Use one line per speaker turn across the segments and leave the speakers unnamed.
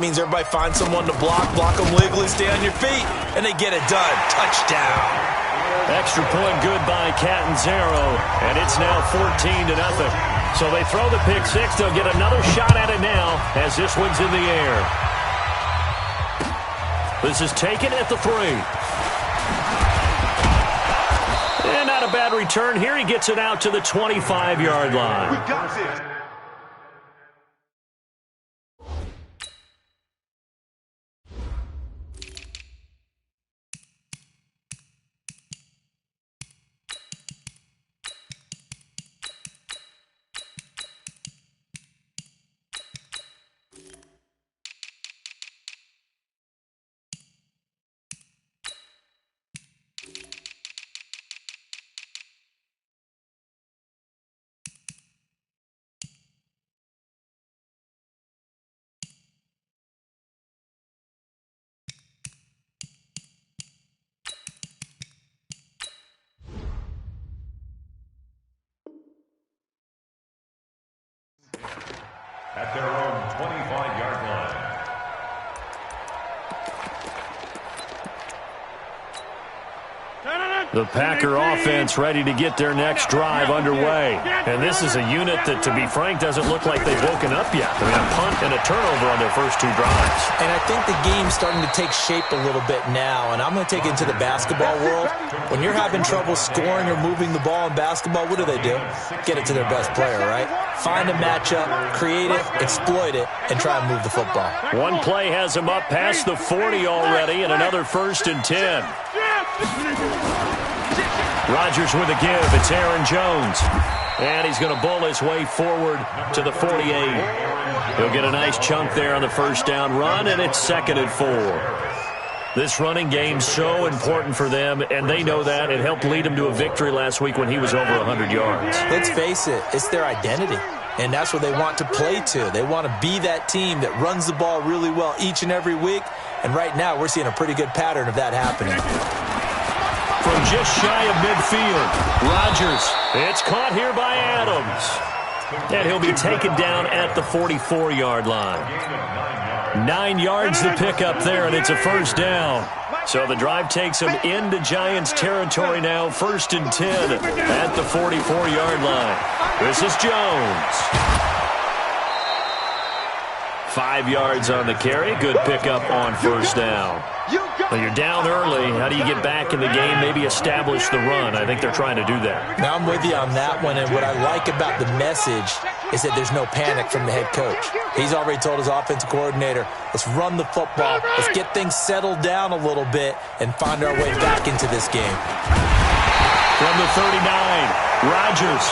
Means everybody finds someone to block them legally, stay on your feet, and they get it done. Touchdown.
Extra point good by Catanzaro, and it's now 14-0. So they throw the pick six. They'll get another shot at it now as this one's in the air. This is taken at the 3. And not a bad return here. He gets it out to the 25-yard line.
We got this.
At their own 25-yard line.
The Packer offense ready to get their next drive underway. And this is a unit that, to be frank, doesn't look like they've woken up yet. I mean, a punt and a turnover on their first 2 drives.
And I think the game's starting to take shape a little bit now, and I'm going to take it into the basketball world. When you're having trouble scoring or moving the ball in basketball, what do? Get it to their best player, right? Find a matchup, create it, exploit it, and try and move the football.
One play has him up past the 40 already, and another 1st and 10. Rodgers with a give. It's Aaron Jones. And he's going to bull his way forward to the 48. He'll get a nice chunk there on the first down run, and it's 2nd and 4. This running game's so important for them, and they know that. It helped lead him to a victory last week when he was over 100 yards.
Let's face it, it's their identity, and that's what they want to play to. They want to be that team that runs the ball really well each and every week, and right now we're seeing a pretty good pattern of that happening.
From just shy of midfield, Rodgers. It's caught here by Adams. And he'll be taken down at the 44-yard line. 9 yards to pick up there, and it's a first down. So the drive takes him into Giants territory now, 1st and 10 at the 44-yard line. This is Jones. 5 yards on the carry. Good pickup on first down. Well, you're down early. How do you get back in the game, maybe establish the run? I think they're trying to do that.
Now I'm with you on that one, and what I like about the message is that there's no panic from the head coach. He's already told his offensive coordinator, let's run the football, let's get things settled down a little bit, and find our way back into this game.
From the 39, Rodgers.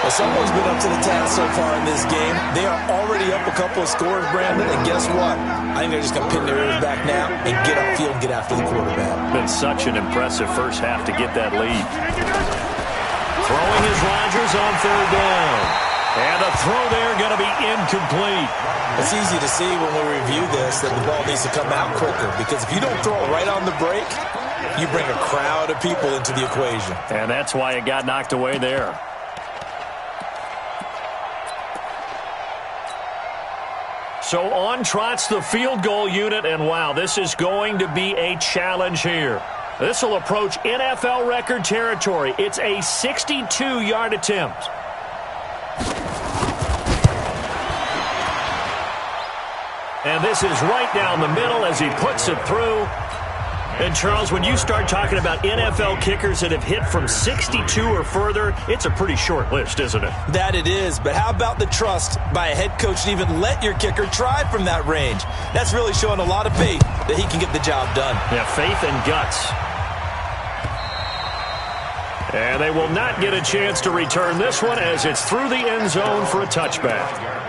Well, someone's been up to the task so far in this game. They are already up a couple of scores, Brandon, and guess what? I think they're just going to pin their ears back now and get upfield and get after the quarterback.
Been such an impressive first half to get that lead. Throwing is Rodgers on 3rd down. And a throw there going to be incomplete.
It's easy to see when we review this that the ball needs to come out quicker, because if you don't throw it right on the break, you bring a crowd of people into the equation.
And that's why it got knocked away there. So on trots the field goal unit, and wow, this is going to be a challenge here. This will approach NFL record territory. It's a 62-yard attempt. And this is right down the middle as he puts it through. And, Charles, when you start talking about NFL kickers that have hit from 62 or further, it's a pretty short list, isn't it?
That it is, but how about the trust by a head coach to even let your kicker try from that range? That's really showing a lot of faith that he can get the job done.
Yeah, faith and guts. And they will not get a chance to return this one as it's through the end zone for a touchback.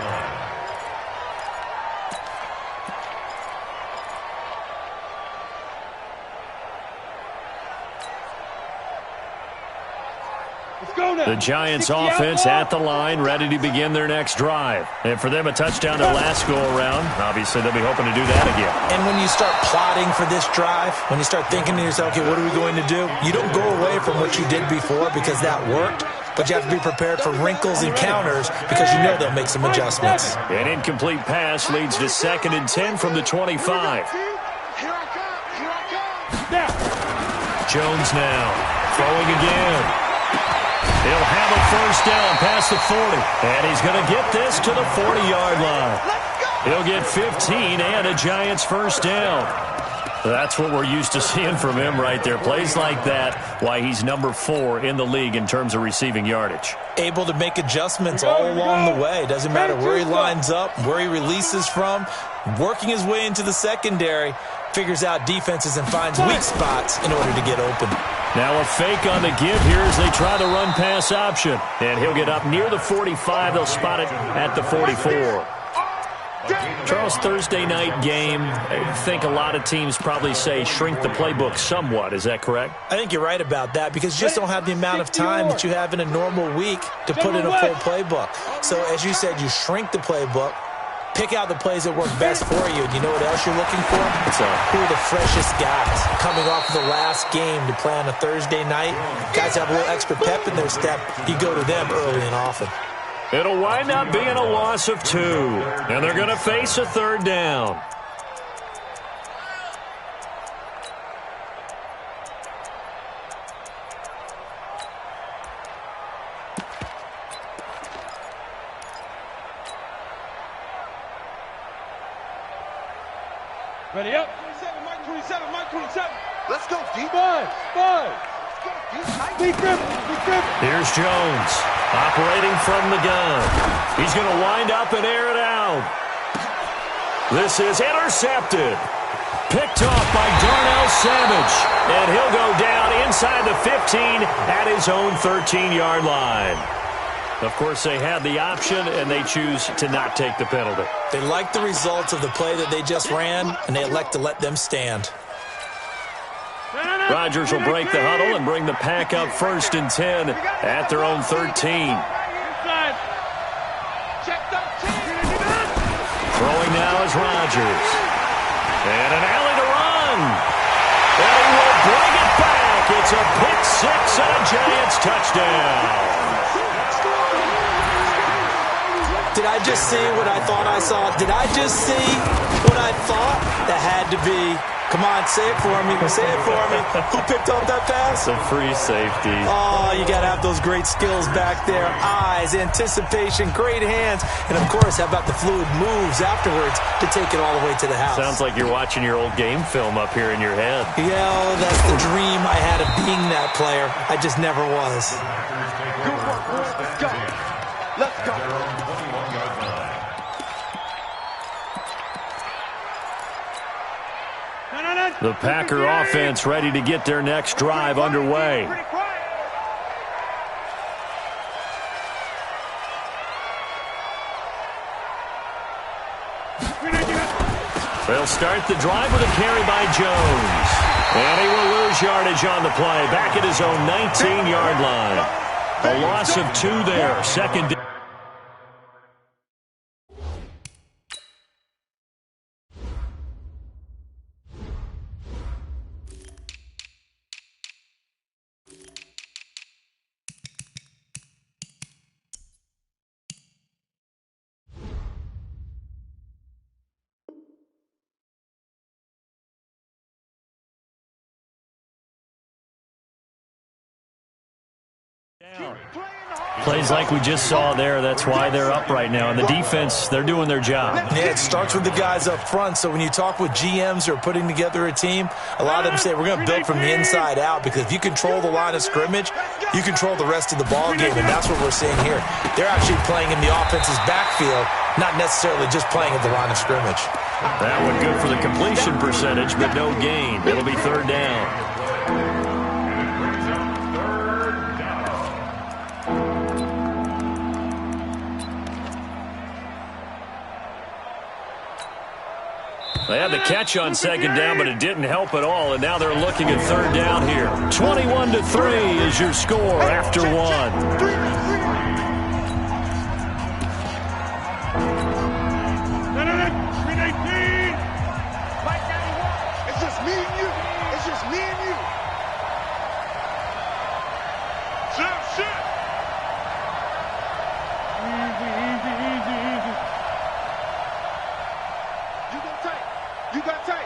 The Giants offense at the line, ready to begin their next drive. And for them, a touchdown their last go-around. Obviously, they'll be hoping to do that again.
And when you start plotting for this drive, when you start thinking to yourself, okay, what are we going to do? You don't go away from what you did before because that worked. but you have to be prepared for wrinkles and counters because you know they'll make some adjustments.
An incomplete pass leads to 2nd and 10 from the 25. Jones now throwing again. He'll have a first down past the 40, and he's going to get this to the 40-yard line. He'll get 15 and a Giants first down. That's what we're used to seeing from him right there. Plays like that, why he's number 4 in the league in terms of receiving yardage.
Able to make adjustments all along the way. Doesn't matter where he lines up, where he releases from. Working his way into the secondary, figures out defenses and finds weak spots in order to get open.
Now a fake on the give here as they try the run-pass option. And he'll get up near the 45. They'll spot it at the 44. Charles, Thursday night game, I think a lot of teams probably say shrink the playbook somewhat. Is that correct?
I think you're right about that because you just don't have the amount of time that you have in a normal week to put in a full playbook. So as you said, you shrink the playbook, pick out the plays that work best for you. And you know what else you're looking for? Who are the freshest guys coming off of the last game to play on a Thursday night? Guys have a little extra pep in their step. You go to them early and often.
It'll wind up being a loss of 2. And they're going to face a 3rd down.
Ready up. 27, Mike 27, Mike 27. Let's go, deep. 5. Big grip.
Here's Jones, operating from the gun. He's going to wind up and air it out. This is intercepted. Picked off by Darnell Savage. And he'll go down inside the 15 at his own 13-yard line. Of course, they had the option, and they choose to not take the penalty.
They like the results of the play that they just ran, and they elect to let them stand.
Rodgers will break the huddle and bring the pack up 1st and 10 at their own 13. Throwing now is Rodgers. And an alley to run. And he will bring it back. It's a pick 6 and a Giants touchdown.
Did I just see what I thought I saw? Did I just see what I thought? That had to be. Come on, say it for me. Say it for me. Who picked up that pass?
The free safety.
Oh, you got to have those great skills back there. Eyes, anticipation, great hands. And, of course, how about the fluid moves afterwards to take it all the way to the house?
Sounds like you're watching your old game film up here in your head.
Yeah, well, that's the dream I had of being that player. I just never was.
Let's go. Let's go.
The Packer offense ready to get their next drive underway. They'll start the drive with a carry by Jones. And he will lose yardage on the play. Back at his own 19-yard line. A loss of 2 there. 2nd down. Plays like we just saw there. That's why they're up right now. And the defense, they're doing their job.
Yeah, it starts with the guys up front. So when you talk with GMs who are putting together a team, a lot of them say we're going to build from the inside out because if you control the line of scrimmage, you control the rest of the ball game, and that's what we're seeing here. They're actually playing in the offense's backfield, not necessarily just playing at the line of scrimmage.
That one good for the completion percentage, but no gain. It'll be 3rd down. They had the catch on 2nd down, but it didn't help at all, and now they're looking at 3rd down here. 21-3 is your score after 1.
It's just me and you. It's just me and you. Shit. You got tight.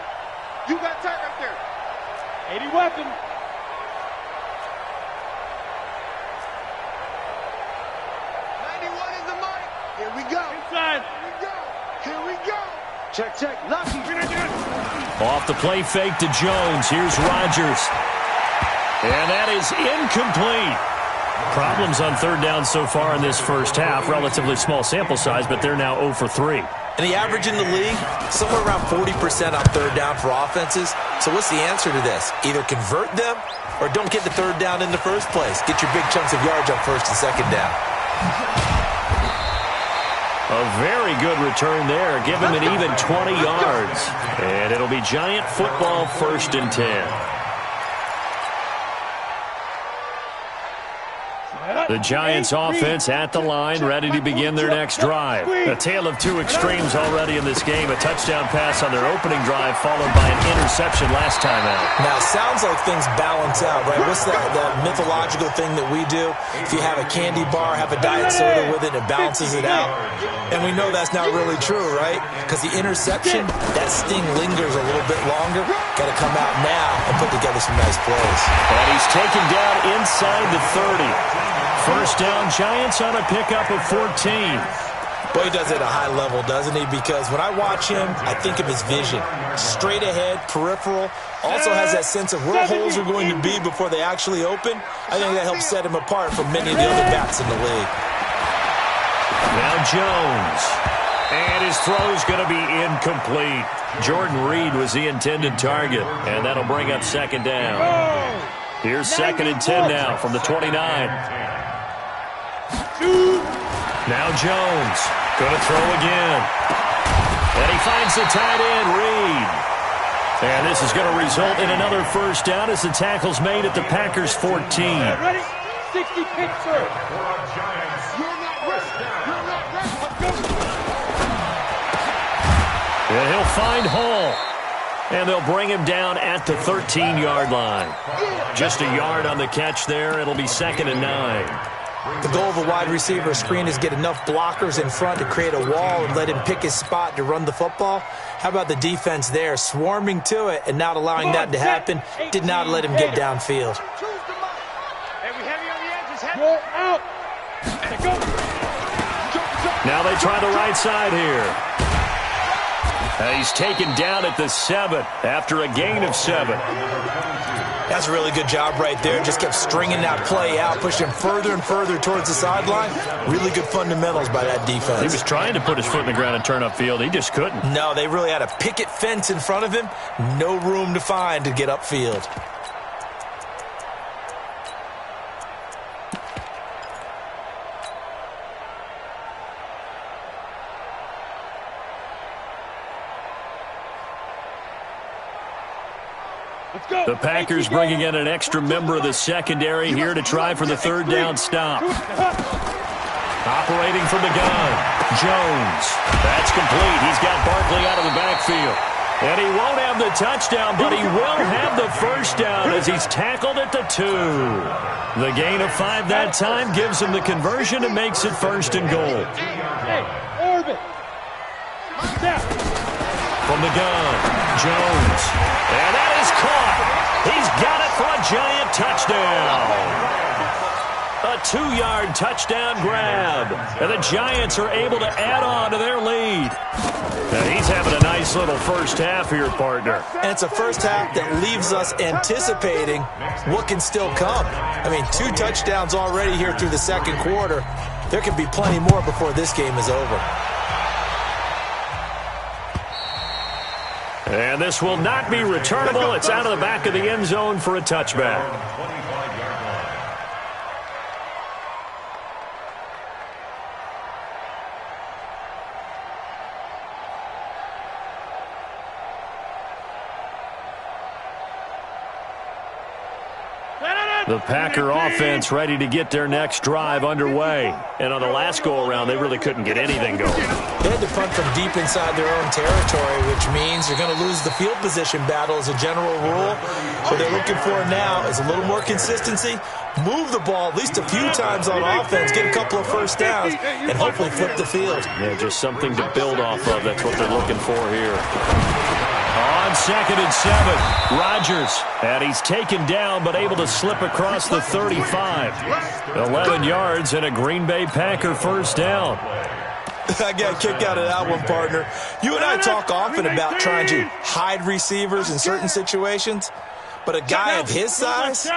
You got tight right there. 80 weapon. 91 in the mic. Here we go. Inside. Here we go. Here we go. Check, check. Lucky.
Off the play fake to Jones. Here's Rodgers. And that is incomplete. Problems on third down so far in this first half. Relatively small sample size, but they're now 0 for 3.
And the average in the league, somewhere around 40% on third down for offenses. So what's the answer to this? Either convert them or don't get the third down in the first place. Get your big chunks of yards on first and second down.
A very good return there. Give him an even 20 yards. And it'll be Giant football, 1st and 10. The Giants offense at the line, ready to begin their next drive. A tale of two extremes already in this game. A touchdown pass on their opening drive, followed by an interception last time out.
Now, it sounds like things balance out, right? What's that mythological thing that we do? If you have a candy bar, have a diet soda with it, it balances it out. And we know that's not really true, right? Because the interception, that sting lingers a little bit longer. Got to come out now and put together some nice plays.
And he's taken down inside the 30. First down, Giants on a pickup of 14.
Boy, he does it at a high level, doesn't he? Because when I watch him, I think of his vision. Straight ahead, peripheral. Also has that sense of where holes are going to be before they actually open. I think that helps set him apart from many of the other backs in the league.
Now Jones. And his throw's going to be incomplete. Jordan Reed was the intended target. And that'll bring up second down. Here's 2nd and 10 now from the 29. Now Jones, going to throw again. And he finds the tight end, Reed. And this is going to result in another first down as the tackle's made at the Packers' 14.
Ready? 60 picks, sir. You're not ready. You're not ready. Let's go.
And he'll find Hall. And they'll bring him down at the 13-yard line. Just a yard on the catch there. It'll be 2nd and 9.
The goal of a wide receiver screen is get enough blockers in front to create a wall and let him pick his spot to run the football. How about the defense there, swarming to it and not allowing that to happen? Did not let him get downfield.
Now they try the right side here. He's taken down at the 7 after a gain of 7.
That's a really good job right there. Just kept stringing that play out, pushing him further and further towards the sideline. Really good fundamentals by that defense.
He was trying to put his foot in the ground and turn upfield. He just couldn't.
No, they really had a picket fence in front of him. No room to find to get upfield.
The Packers bringing in an extra member of the secondary here to try for the third down stop. Operating from the gun, Jones. That's complete. He's got Barkley out of the backfield. And he won't have the touchdown, but he will have the first down as he's tackled at the 2. The gain of 5 that time gives him the conversion and makes it 1st and goal.
Orbit.
From the gun, Jones. And that is caught. He's got it for a Giant touchdown. A 2-yard touchdown grab. And the Giants are able to add on to their lead. Now he's having a nice little first half here, partner.
And it's a first half that leaves us anticipating what can still come. I mean, 2 touchdowns already here through the second quarter. There could be plenty more before this game is over.
And this will not be returnable. It's out of the back of the end zone for a touchback. The Packer offense ready to get their next drive underway. And on the last go-around, they really couldn't get anything going.
They had to punt from deep inside their own territory, which means you're going to lose the field position battle as a general rule. What they're looking for now is a little more consistency, move the ball at least a few times on offense, get a couple of first downs, and hopefully flip the field.
Yeah, just something to build off of. That's what they're looking for here. 2nd and 7. Rodgers, and he's taken down but able to slip across the 35. 11 yards and a Green Bay Packer first down.
I got a kick out of that one, partner. You and I talk often about trying to hide receivers in certain situations, but a guy of his size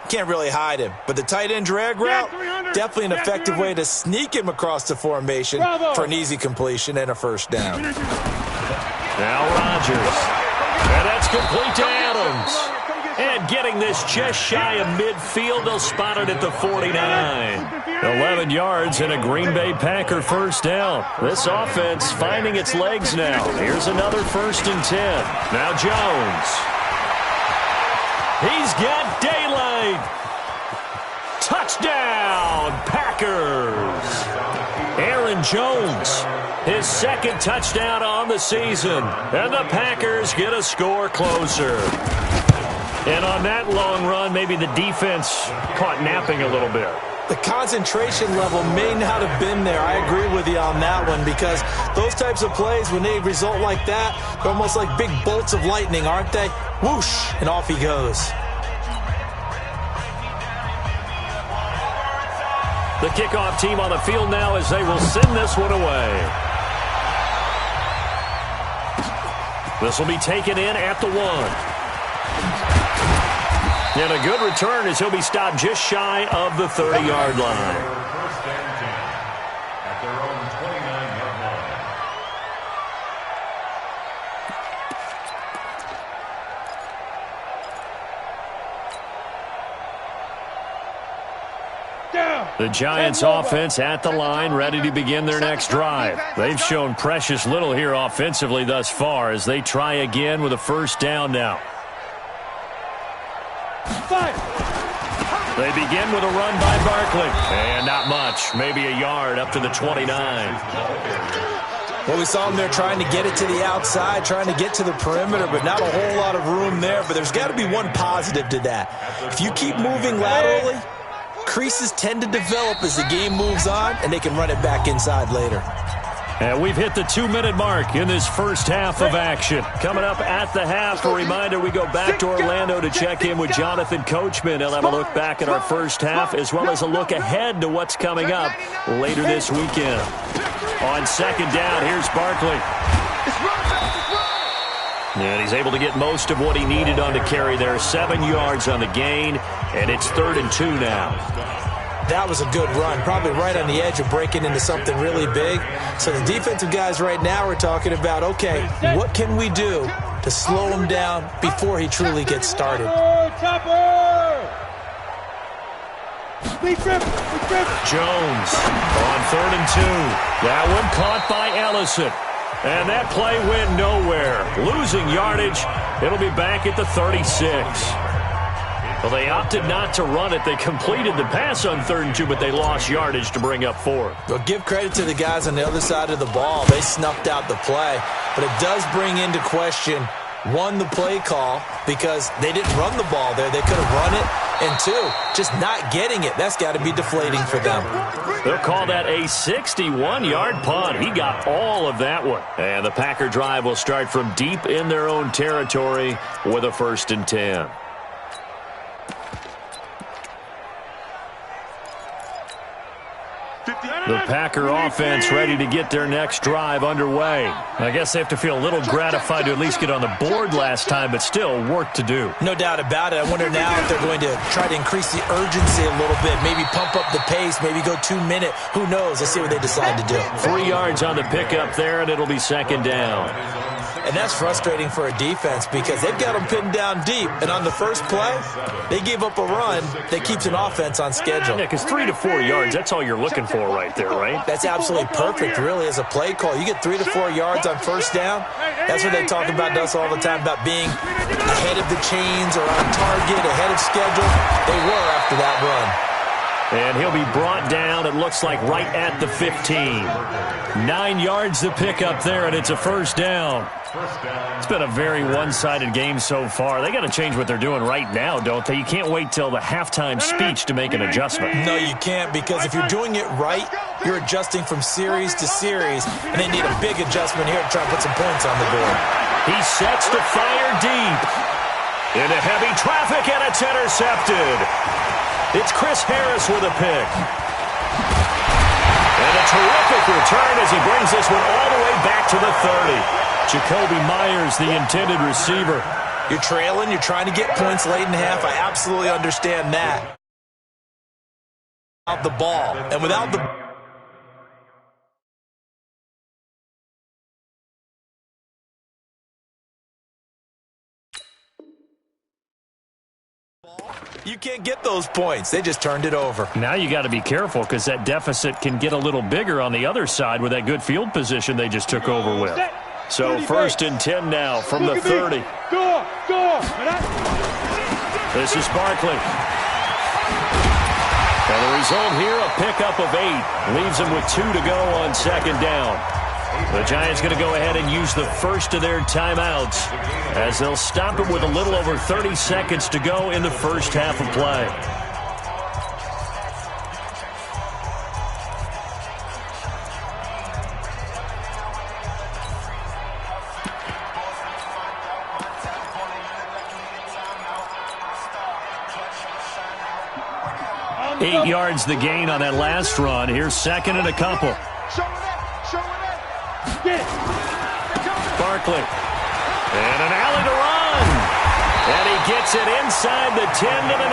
can't really hide him. But the tight end drag route, definitely an effective way to sneak him across the formation for an easy completion and a first down.
Now Rodgers, and that's complete to Adams. And getting this just shy of midfield, they'll spot it at the 49. 11 yards and a Green Bay Packer first down. This offense finding its legs now. Here's another 1st and 10. Now Jones. He's got daylight. Touchdown, Packers. Aaron Jones, his 2nd touchdown on the season. And the Packers get a score closer. And on that long run, maybe the defense caught napping a little bit.
The concentration level may not have been there. I agree with you on that one, because those types of plays, when they result like that, they're almost like big bolts of lightning, aren't they? Whoosh, and off he goes.
The kickoff team on the field now as they will send this one away. This will be taken in at the 1. And a good return as he'll be stopped just shy of the 30-yard line.
First and 10 at their own 29-yard
Down.
The Giants offense at the line, ready to begin their next drive. They've shown precious little here offensively thus far as they try again with a first down now. They begin with a run by Barkley. And not much, maybe a yard up to the 29.
Well, we saw him there trying to get it to the outside, trying to get to the perimeter, but not a whole lot of room there. But there's got to be one positive to that. If you keep moving laterally, creases tend to develop as the game moves on, and they can run it back inside later.
And we've hit the 2-minute mark in this first half of action. Coming up at the half, a reminder, we go back to Orlando to check in with Jonathan Coachman. He'll have a look back at our first half as well as a look ahead to what's coming up later this weekend. On 2nd down, here's Barkley. And he's able to get most of what he needed on the carry there. 7 yards on the gain, and it's 3rd and 2 now.
That was a good run, probably right on the edge of breaking into something really big. So the defensive guys right now are talking about, okay, what can we do to slow him down before he truly gets started?
Jones on 3rd and 2. That one caught by Ellison. And that play went nowhere. Losing yardage. It'll be back at the 36. Well, they opted not to run it. They completed the pass on 3rd and 2, but they lost yardage to bring up 4th.
Well, give credit to the guys on the other side of the ball. They snuffed out the play. But it does bring into question, 1, the play call, because they didn't run the ball there. They could have run it. And 2, just not getting it. That's got to be deflating for them.
They'll call that a 61-yard punt. He got all of that one. And the Packer drive will start from deep in their own territory with a 1st and 10. The Packer offense ready to get their next drive underway. I guess they have to feel a little gratified to at least get on the board last time, but still work to do.
No doubt about it. I wonder now if they're going to try to increase the urgency a little bit, maybe pump up the pace, maybe go 2-minute. Who knows? Let's see what they decide to do.
3 yards on the pickup there, and it'll be 2nd down.
And that's frustrating for a defense because they've got them pinned down deep. And on the first play, they gave up a run that keps an offense on schedule.
Yeah, because 3 to 4 yards, that's all you're looking for right there, right?
That's absolutely perfect, really, as a play call. You get 3 to 4 yards on first down. That's what they talk about us all the time, about being ahead of the chains or on target, ahead of schedule. They were after that run.
And he'll be brought down, it looks like, right at the 15. 9 yards to pick up there, and it's a first down. It's been a very one-sided game so far. They got to change what they're doing right now, don't they? You can't wait till the halftime speech to make an adjustment.
No, you can't, because if you're doing it right, you're adjusting from series to series, and they need a big adjustment here to try to put some points on the board.
He sets to fire deep. Into heavy traffic, and it's intercepted. It's Chris Harris with a pick. And a terrific return as he brings this one all the way back to the 30. Jakobi Meyers, the intended receiver.
You're trailing. You're trying to get points late in half. I absolutely understand that. Without the ball. And without the... You can't get those points. They just turned it over.
Now you got to be careful because that deficit can get a little bigger on the other side with that good field position they just took over with. So 1st and 10 now from the 30. This is Barkley. And the result here, a pickup of 8. Leaves them with 2 to go on 2nd down. The Giants going to go ahead and use the first of their timeouts as they'll stop it with a little over 30 seconds to go in the first half of play. Eight yards the gain on that last run. Here's 2nd and a couple. Barkley. And an alley to run. And he gets it inside the 10 to the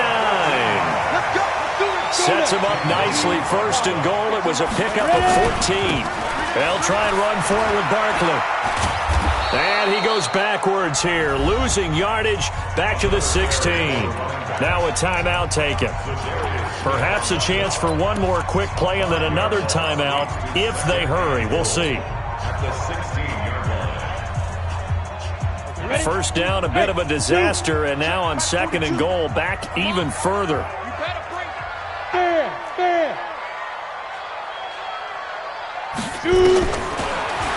9. Sets him up nicely. 1st and goal. It was a pickup of 14. They'll try and run for it with Barkley. And he goes backwards here. Losing yardage back to the 16. Now a timeout taken. Perhaps a chance for one more quick play and then another timeout if they hurry. We'll see. First down, a bit of a disaster, and now on 2nd and goal, back even further.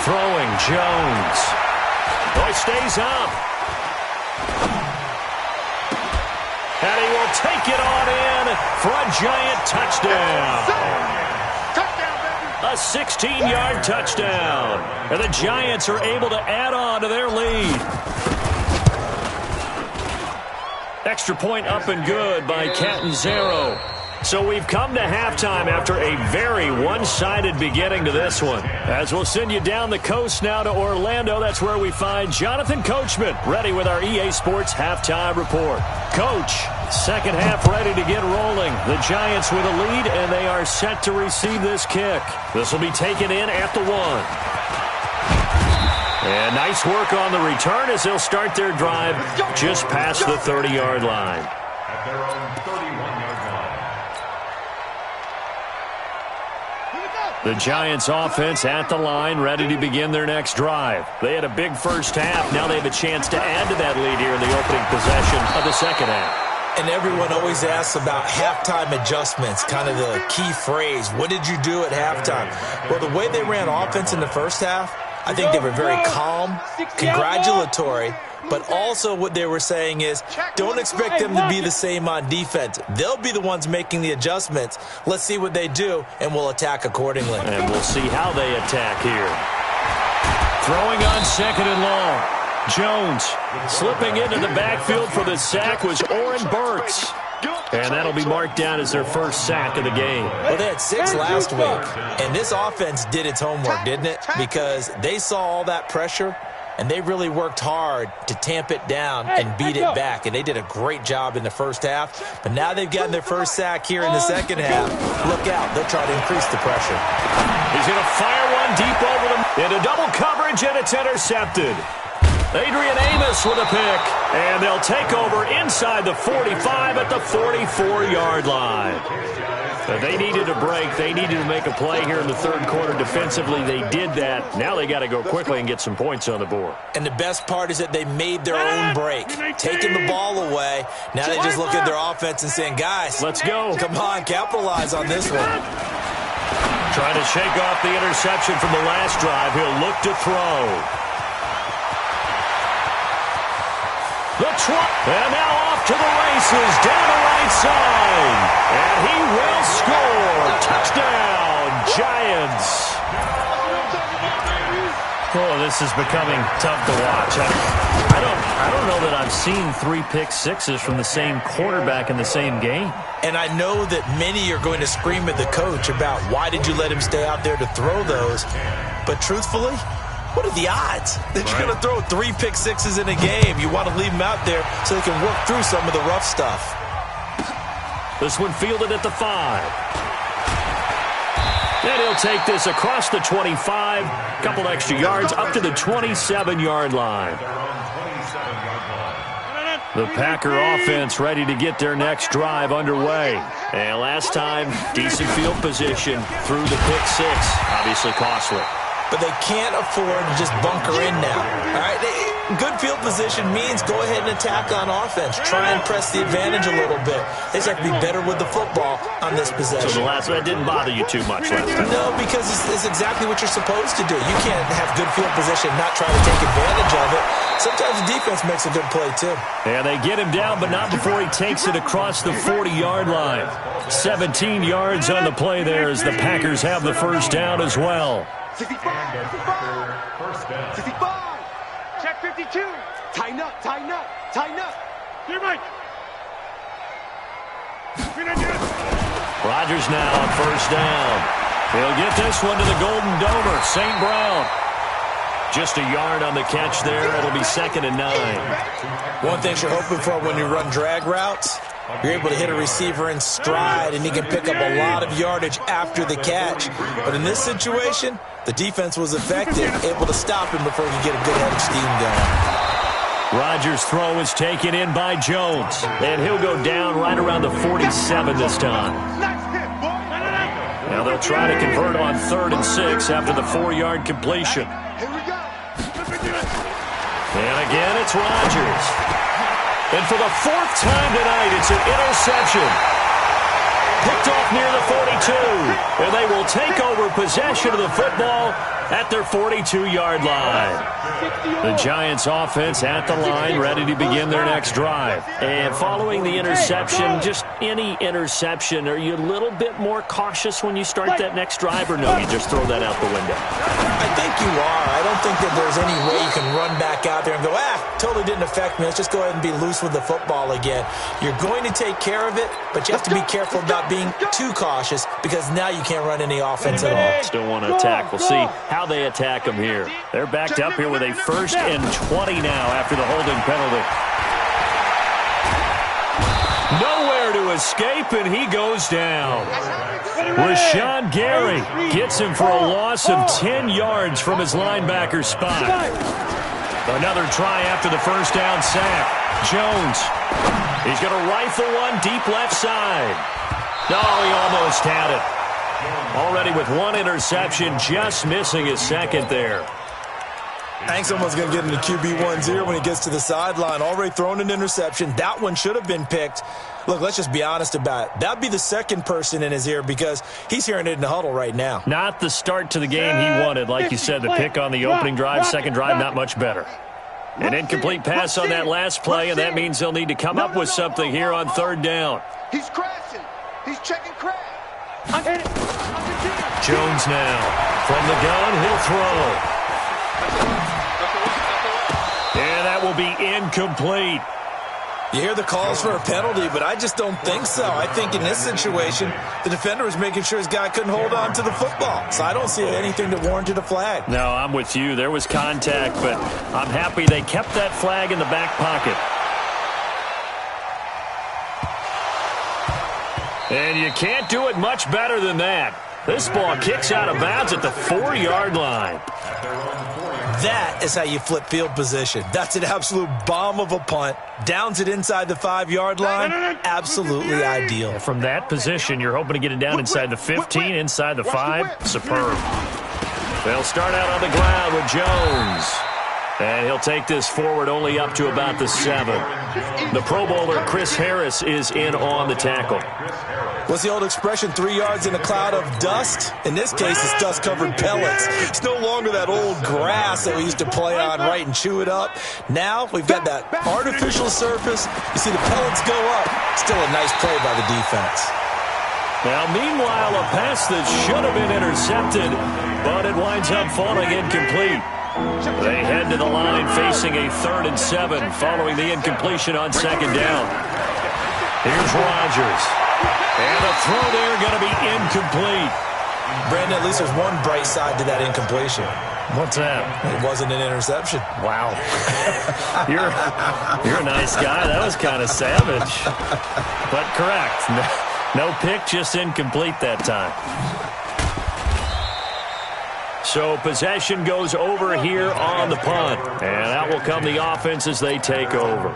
Throwing Jones. Boy, stays up. And he will take it on in for a Giant touchdown. A 16-yard touchdown. And the Giants are able to add on to their lead. Extra point up and good by Catanzaro. So we've come to halftime after a very one-sided beginning to this one. As we'll send you down the coast now to Orlando, that's where we find Jonathan Coachman ready with our EA Sports Halftime Report. Coach, second half ready to get rolling. The Giants with a lead, and they are set to receive this kick. This will be taken in at the 1. And nice work on the return as they'll start their drive just past the 30-yard line.
At their own 31-yard line.
The Giants offense at the line, ready to begin their next drive. They had a big first half. Now they have a chance to add to that lead here in the opening possession of the second half.
And everyone always asks about halftime adjustments, kind of the key phrase. What did you do at halftime? Well, the way they ran offense in the first half, I think they were very calm, congratulatory, but also what they were saying is don't expect them to be the same on defense. They'll be the ones making the adjustments. Let's see what they do, and we'll attack accordingly.
And we'll see how they attack here. Throwing on 2nd and long. Jones slipping into the backfield for the sack was Oren Burks. And that'll be marked down as their first sack of the game.
Well, they had 6 last week, and this offense did its homework, didn't it? Because they saw all that pressure, and they really worked hard to tamp it down and beat it back. And they did a great job in the first half. But now they've gotten their first sack here in the second half. Look out. They'll try to increase the pressure.
He's going to fire one deep over them. Into double coverage, and it's intercepted. Adrian Amos with a pick, and they'll take over inside the 45 at the 44-yard line. But they needed a break. They needed to make a play here in the third quarter defensively. They did that. Now they got to go quickly and get some points on the board.
And the best part is that they made their own break, taking the ball away. Now they just look at their offense and saying, guys,
let's go.
Come on, capitalize on this one.
Trying to shake off the interception from the last drive. He'll look to throw. And now off to the races, down the right side. And he will score. Touchdown, Giants. Oh, this is becoming tough to watch. I don't know that I've seen 3 pick sixes from the same quarterback in the same game.
And I know that many are going to scream at the coach about why did you let him stay out there to throw those. But truthfully, what are the odds that you're going to throw 3 pick sixes in a game? You want to leave them out there so they can work through some of the rough stuff.
This one fielded at the 5. And he'll take this across the 25, couple extra yards up to the 27-yard line. The Packer offense ready to get their next drive underway. And last time, decent field position through the pick 6. Obviously costly.
But they can't afford to just bunker in now. All right, good field position means go ahead and attack on offense. Try and press the advantage a little bit. They just have to be better with the football on this possession.
So the last one didn't bother you too much last time?
No, because it's exactly what you're supposed to do. You can't have good field position and not try to take advantage of it. Sometimes the defense makes a good play, too.
Yeah, they get him down, but not before he takes it across the 40-yard line. 17 yards on the play there as the Packers have the first down as well.
65, 65. Check 52. Tighten up, tighten up, tighten up. Here, Mike.
Rodgers now on first down. He'll get this one to the Golden Domer, St. Brown. Just a yard on the catch there. It'll be 2nd and 9.
One thing you're hoping for when you run drag routes, you're able to hit a receiver in stride, and he can pick up a lot of yardage after the catch. But in this situation, the defense was effective, able to stop him before he could get a good head of steam going.
Rodgers' throw is taken in by Jones, and he'll go down right around the 47 this time. Now they'll try to convert on 3rd and 6 after the 4-yard completion. And again, it's Rodgers. And for the 4th time tonight, it's an interception. Picked off near the 42. And they will take over possession of the football at their 42-yard line. The Giants offense at the line, ready to begin their next drive. And following the interception, just any interception, are you a little bit more cautious when you start that next drive, or no, you just throw that out the window?
I think you are. I don't think that there's any way you can run back out there and go, totally didn't affect me. Let's just go ahead and be loose with the football again. You're going to take care of it, but you have to be careful about being too cautious because now you can't run any offense at all.
Still want to attack. We'll see how they attack them here. They're backed up here with a 1st and 20 now after the holding penalty. Nowhere to escape, and he goes down. Rashawn Gary gets him for a loss of 10 yards from his linebacker spot. Another try after the first down sack. Jones. He's going to rifle one deep left side. No, he almost had it. Already with 1 interception, just missing his 2nd there.
I think someone's going to get into QB1-0 when he gets to the sideline. Already thrown an interception. That one should have been picked. Look, let's just be honest about it. That would be the 2nd person in his ear because he's hearing it in the huddle right now.
Not the start to the game he wanted. Like you said, the pick on the opening drive, 2nd drive, not much better. An incomplete pass on that last play, and that means they'll need to come up with something here on 3rd down.
He's crashing. He's checking crash.
Jones now. From the gun, he'll throw. And that will be incomplete.
You hear the calls for a penalty, but I just don't think so. I think in this situation, the defender was making sure his guy couldn't hold on to the football. So I don't see anything that warranted a flag.
No, I'm with you. There was contact, but I'm happy they kept that flag in the back pocket. And you can't do it much better than that. This ball kicks out of bounds at the 4-yard line.
That is how you flip field position. That's an absolute bomb of a punt. Downs it inside the 5-yard line. Absolutely ideal.
From that position, you're hoping to get it down inside the 15, inside the 5. Superb. They'll start out on the ground with Jones. And he'll take this forward only up to about the 7. The Pro Bowler, Chris Harris, is in on the tackle.
What's the old expression, 3 yards in a cloud of dust? In this case, it's dust-covered pellets. It's no longer that old grass that we used to play on, right, and chew it up. Now we've got that artificial surface. You see the pellets go up. Still a nice play by the defense.
Now, meanwhile, a pass that should have been intercepted, but it winds up falling incomplete. They head to the line facing a 3rd and 7 following the incompletion on 2nd down. Here's Rodgers. And a throw there going to be incomplete.
Brandon, at least there's one bright side to that incompletion.
What's that?
It wasn't an interception.
Wow. You're a nice guy. That was kind of savage. But correct. No pick, just incomplete that time. So possession goes over here on the punt. And out will come the offense as they take over.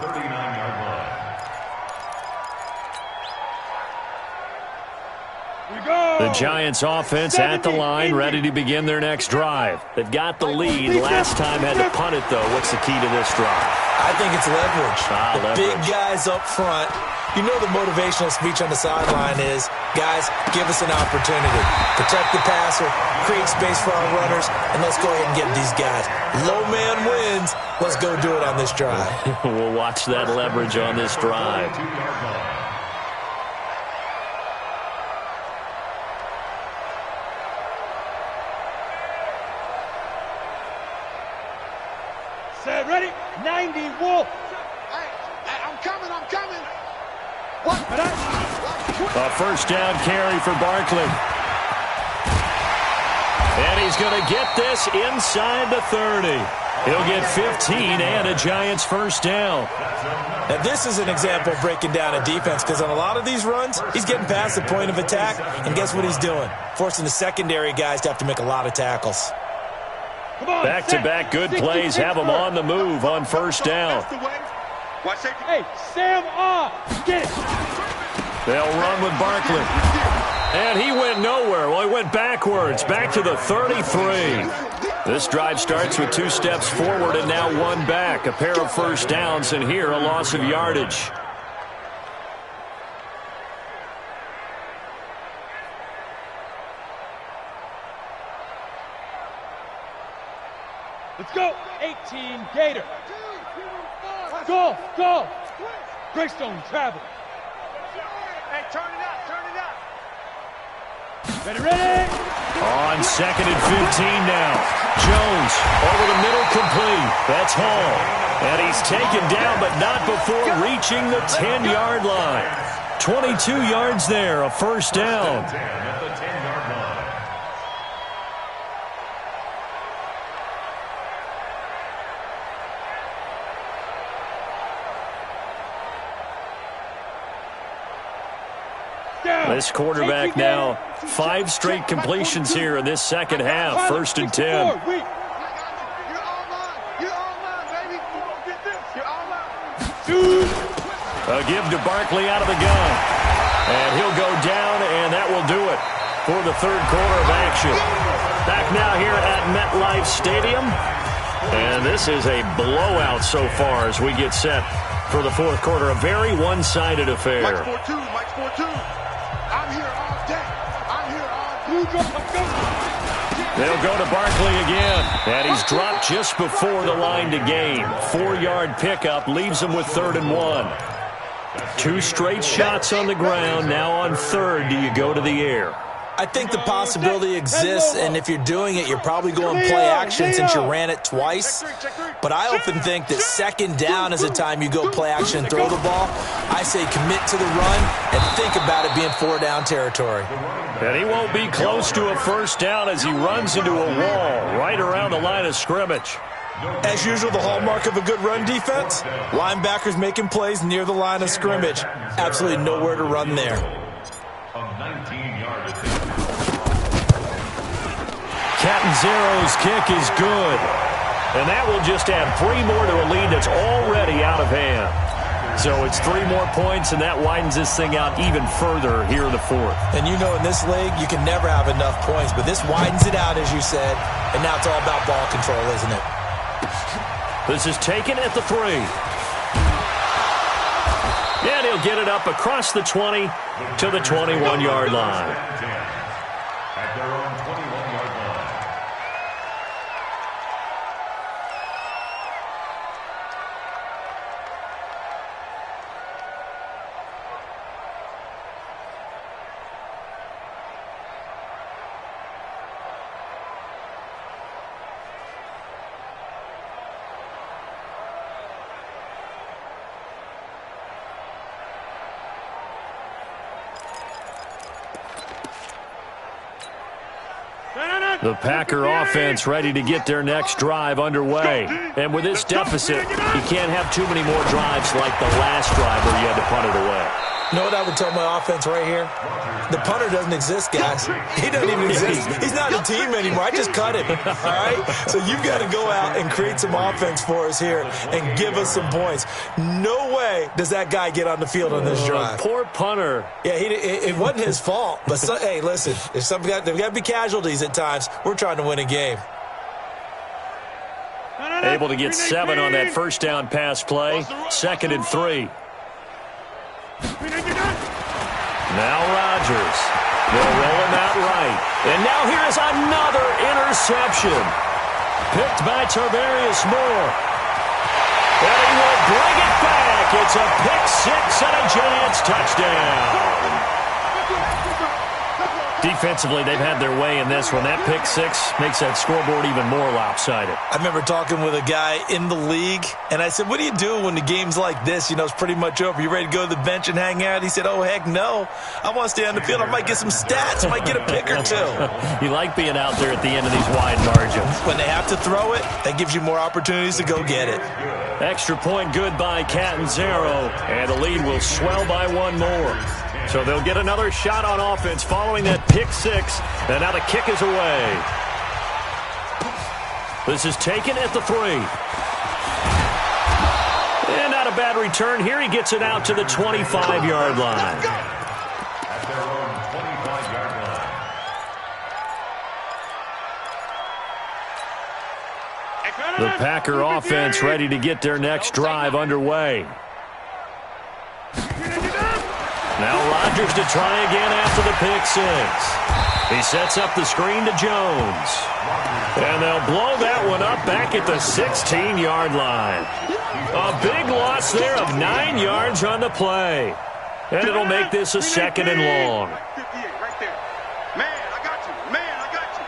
The Giants offense at the line, ready to begin their next drive. They've got the lead. Last time had to punt it, though. What's the key to this drive?
I think it's leverage.
Leverage.
Big guys up front. You know the motivational speech on the sideline is, guys, give us an opportunity. Protect the passer, create space for our runners, and let's go ahead and get these guys. Low man wins. Let's go do it on this drive.
We'll watch that leverage on this drive.
Set, ready? 90, Wolf. Hey, I'm coming. What?
A 1st down carry for Barkley. And he's going to get this inside the 30. He'll get 15 and a Giants 1st down.
Now, this is an example of breaking down a defense because on a lot of these runs, he's getting past the point of attack, and guess what he's doing? Forcing the secondary guys to have to make a lot of tackles.
Back-to-back good plays have them on the move on 1st down.
Hey, Sam get it.
They'll run with Barkley. And he went nowhere. Well, he went backwards, back to the 33. This drive starts with 2 steps forward and now 1 back. A pair of 1st downs, and here a loss of yardage.
Let's go. 18, Gator. Go. Greystone travel. Hey, turn it up. Ready.
On 2nd and 15 now. Jones over the middle, complete. That's Hall. And he's taken down, but not before reaching the 10-yard line. 22 yards there, a 1st down. This quarterback now 5 straight completions here in this 2nd half. 1st and 10. A give to Barkley out of the gun. And he'll go down, and that will do it for the 3rd quarter of action. Back now here at MetLife Stadium. And this is a blowout so far as we get set for the 4th quarter. A very one-sided affair.
Mike's 4-2. I'm here all day.
They'll go to Barkley again. And he's dropped just before the line to gain. 4-yard pickup leaves him with 3rd and 1. 2 straight shots on the ground. Now on 3rd, do you go to the air?
I think the possibility exists, and if you're doing it, you're probably going play action since you ran it twice. But I often think that 2nd down is a time you go play action and throw the ball. I say commit to the run and think about it being 4-down territory.
And he won't be close to a 1st down as he runs into a wall right around the line of scrimmage.
As usual, the hallmark of a good run defense, linebackers making plays near the line of scrimmage. Absolutely nowhere to run there.
Catanzaro's kick is good. And that will just add 3 more to a lead that's already out of hand. So it's 3 more points, and that widens this thing out even further here in the 4th.
And you know in this league, you can never have enough points, but this widens it out, as you said, and now it's all about ball control, isn't it?
This is taken at the 3. And he'll get it up across the 20 to the 21-yard line.
At their own 21-yard line.
The Packer offense ready to get their next drive underway. And with this deficit, you can't have too many more drives like the last drive where you had to punt it away.
You know what I would tell my offense right here? The punter doesn't exist, guys. He doesn't even exist. He's not a team anymore. I just cut him, all right? So you've got to go out and create some offense for us here and give us some points. No way does that guy get on the field on this drive.
Poor punter.
Yeah, it wasn't his fault. But, hey, listen, there's got to be casualties at times. We're trying to win a game.
Able to get 7 on that first down pass play. 2nd and 3. Now Rodgers. They'll roll him out right. And now here's another interception. Picked by Tarvarius Moore. And he will bring it back. It's a pick 6 and a Giants touchdown. Defensively, they've had their way in this one. That pick 6 makes that scoreboard even more lopsided.
I remember talking with a guy in the league, and I said, what do you do when the game's like this? You know, it's pretty much over. You ready to go to the bench and hang out? He said, oh, heck no. I want to stay on the field. I might get some stats. I might get a pick or two.
You like being out there at the end of these wide margins.
When they have to throw it, that gives you more opportunities to go get it.
Extra point good by Catanzaro, and the lead will swell by 1 more. So they'll get another shot on offense following that pick 6, and now the kick is away. This is taken at the 3. And not a bad return here. He gets it out to the 25-yard line.
At their own 25-yard line.
The Packer offense ready to get their next drive underway. Now Rodgers to try again after the pick 6. He sets up the screen to Jones. And they'll blow that one up back at the 16-yard line. A big loss there of 9 yards on the play. And it'll make this a 2nd and long.
Right there. Man, I got you. Man, I got you.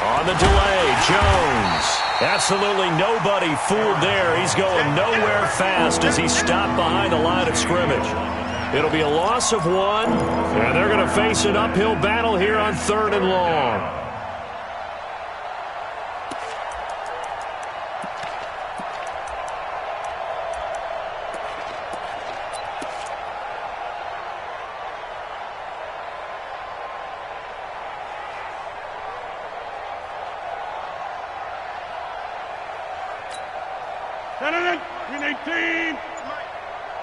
On the delay, Jones. Absolutely nobody fooled there. He's going nowhere fast as he's stopped behind the line of scrimmage. It'll be a loss of 1, and they're going to face an uphill battle here on 3rd and long.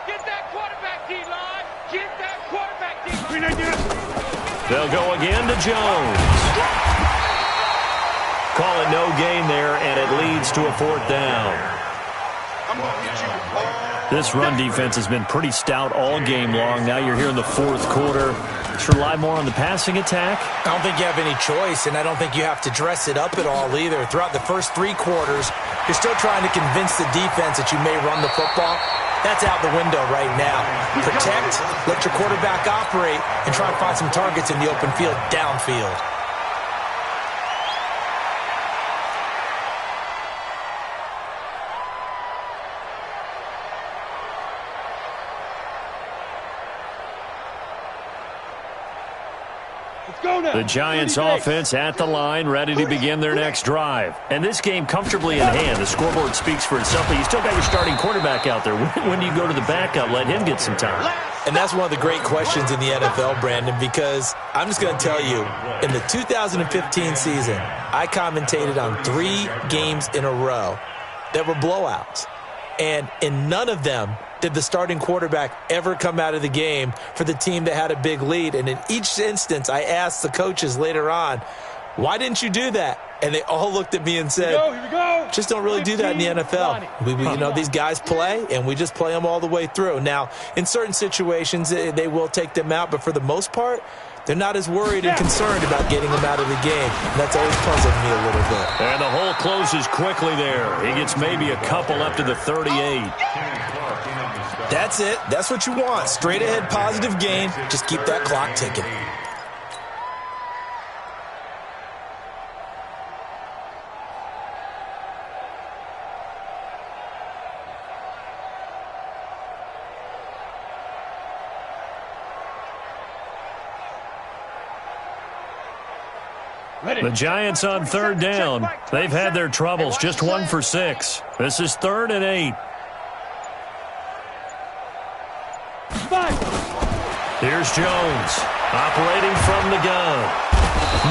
Get that quarterback, D-line. Get that quarterback, D-line.
They'll go again to Jones. Call it no gain there, and it leads to a 4th down.
I'm going to hit you all.
This run defense has been pretty stout all game long. Now you're here in the 4th quarter. Should rely more on the passing attack?
I don't think you have any choice, and I don't think you have to dress it up at all either. Throughout the first 3 quarters, you're still trying to convince the defense that you may run the football. That's out the window right now. Protect, let your quarterback operate, and try and find some targets in the open field downfield.
The Giants offense at the line, ready to begin their next drive. And this game comfortably in hand. The scoreboard speaks for itself, but you still got your starting quarterback out there. When do you go to the backup? Let him get some time.
And that's one of the great questions in the NFL, Brandon, because I'm just going to tell you, in the 2015 season, I commentated on 3 games in a row that were blowouts. And in none of them did the starting quarterback ever come out of the game for the team that had a big lead. And in each instance, I asked the coaches later on, why didn't you do that? And they all looked at me and said,
Here we go.
just don't really do that in the NFL. You know, these guys play, and we just play them all the way through. Now, in certain situations, they will take them out, but for the most part, they're not as worried and concerned about getting them out of the game. And that's always puzzled me a little bit.
And the hole closes quickly there. He gets maybe a couple up to the 38.
That's it. That's what you want. Straight ahead positive gain. Just keep that clock ticking.
The Giants on third down. They've had their troubles, just 1 for 6. This is 3rd and 8. Here's Jones, operating from the gun.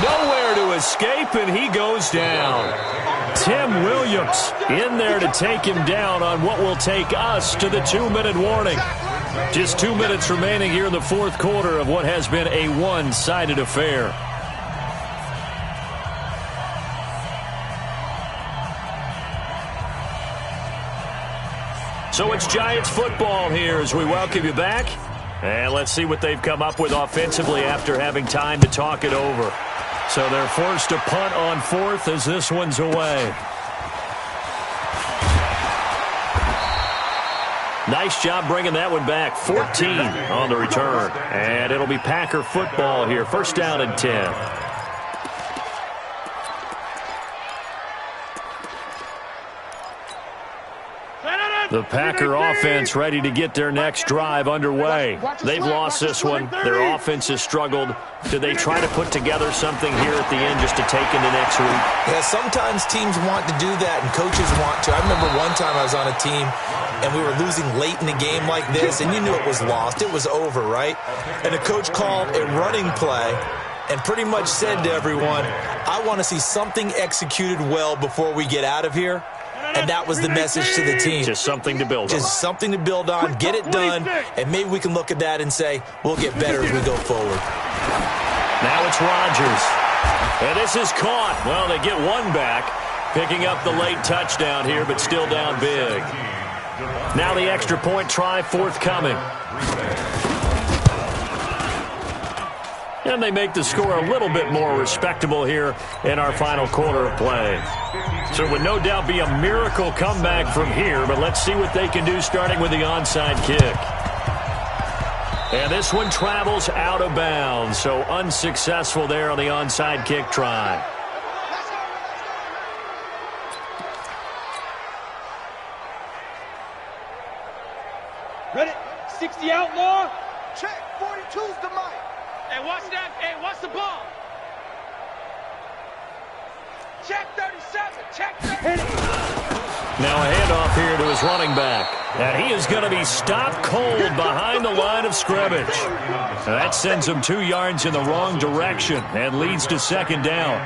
Nowhere to escape, and he goes down. Tim Williams in there to take him down on what will take us to the 2-minute warning. Just 2 minutes remaining here in the 4th quarter of what has been a one-sided affair. So it's Giants football here as we welcome you back. And let's see what they've come up with offensively after having time to talk it over. So they're forced to punt on 4th as this one's away. Nice job bringing that one back. 14 on the return. And it'll be Packer football here. 1st down and 10. The Packer offense ready to get their next drive underway. They've lost this one. Their offense has struggled. Do they try to put together something here at the end just to take into next week?
Yeah, sometimes teams want to do that and coaches want to. I remember one time I was on a team and we were losing late in the game like this, and you knew it was lost. It was over, right? And the coach called a running play and pretty much said to everyone, I want to see something executed well before we get out of here. And that was the message to the team.
Just something to build on.
Just something to build on, get it done, and maybe we can look at that and say, we'll get better as we go forward.
Now it's Rodgers. And this is caught. Well, they get one back, picking up the late touchdown here, but still down big. Now the extra point try forthcoming. And they make the score a little bit more respectable here in our final quarter of play. So it would no doubt be a miracle comeback from here, but let's see what they can do starting with the onside kick. And this one travels out of bounds, so unsuccessful there on the onside kick try.
Ready? 60 outlaw. Check. 42's the mic. Hey, watch that. Hey, watch the ball. Check 37. Check 30.
Now a handoff here to his running back. And he is going to be stopped cold behind the line of scrimmage. That sends him 2 yards in the wrong direction and leads to 2nd down.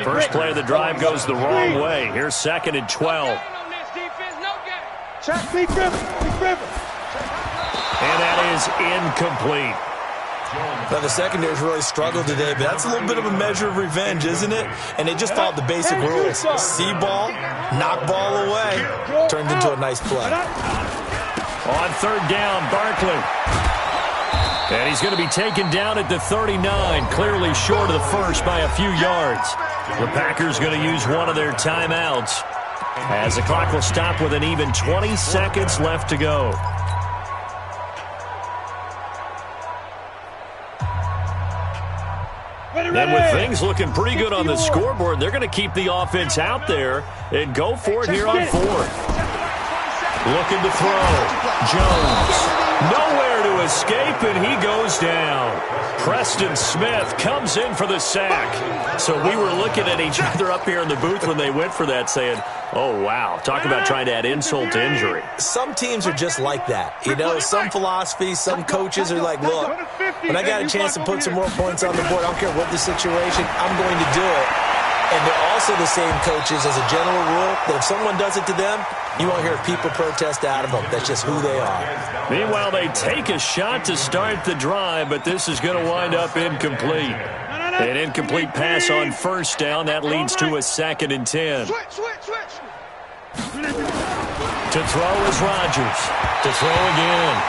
First play of the drive goes the wrong way. Here's 2nd and 12.
Check, Big River. Big River.
And that is incomplete.
Now, the secondary's really struggled today, but that's a little bit of a measure of revenge, isn't it? And they just followed the basic rules. See ball, knock ball away, turned into a nice play.
On 3rd down, Barkley. And he's going to be taken down at the 39, clearly short of the first by a few yards. The Packers going to use one of their timeouts as the clock will stop with an even 20 seconds left to go. And with things looking pretty good on the scoreboard, they're going to keep the offense out there and go for it here on 4th. Looking to throw. Jones. Nowhere to escape, and he goes down. Preston Smith comes in for the sack. So we were looking at each other up here in the booth when they went for that saying, oh, wow, talk about trying to add insult to injury.
Some teams are just like that. You know, some philosophies, some coaches are like, look, when I got a chance to put some more points on the board, I don't care what the situation, I'm going to do it. And they're also the same coaches as a general rule that if someone does it to them, you won't hear people protest out of them. That's just who they are.
Meanwhile, they take a shot to start the drive, but this is going to wind up incomplete. An incomplete pass on 1st down. That leads to a 2nd and 10. To throw is Rodgers. To throw again.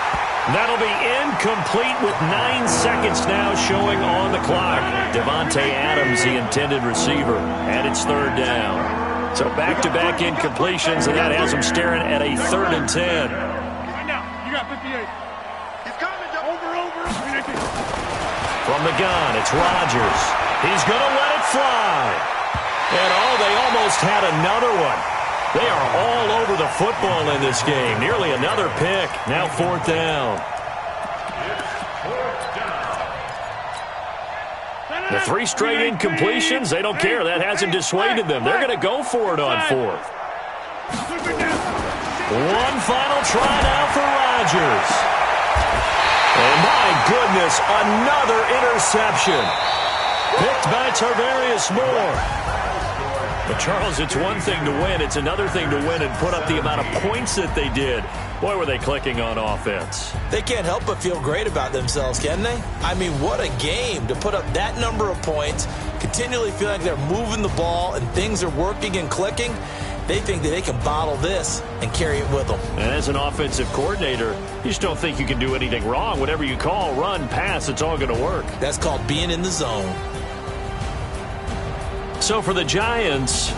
That'll be incomplete with 9 seconds now showing on the clock. Devontae Adams, the intended receiver, and it's 3rd down. So back-to-back incompletions, and that has them staring at a 3rd and 10.
Right now, you got 58. He's coming. Over.
From the gun, it's Rodgers. He's going to let it fly. And they almost had another one. They are all over the football in this game. Nearly another pick. Now 4th down. The 3 straight incompletions, they don't care. That hasn't dissuaded them. They're going to go for it on 4th. One final try now for Rodgers. And my goodness, another interception. Picked by Tarvarius Moore. But, Charles, it's one thing to win. It's another thing to win and put up the amount of points that they did. Boy, were they clicking on offense.
They can't help but feel great about themselves, can they? I mean, what a game to put up that number of points, continually feel like they're moving the ball and things are working and clicking. They think that they can bottle this and carry it with them.
And as an offensive coordinator, you just don't think you can do anything wrong. Whatever you call, run, pass, it's all going to work.
That's called being in the zone.
So for the Giants,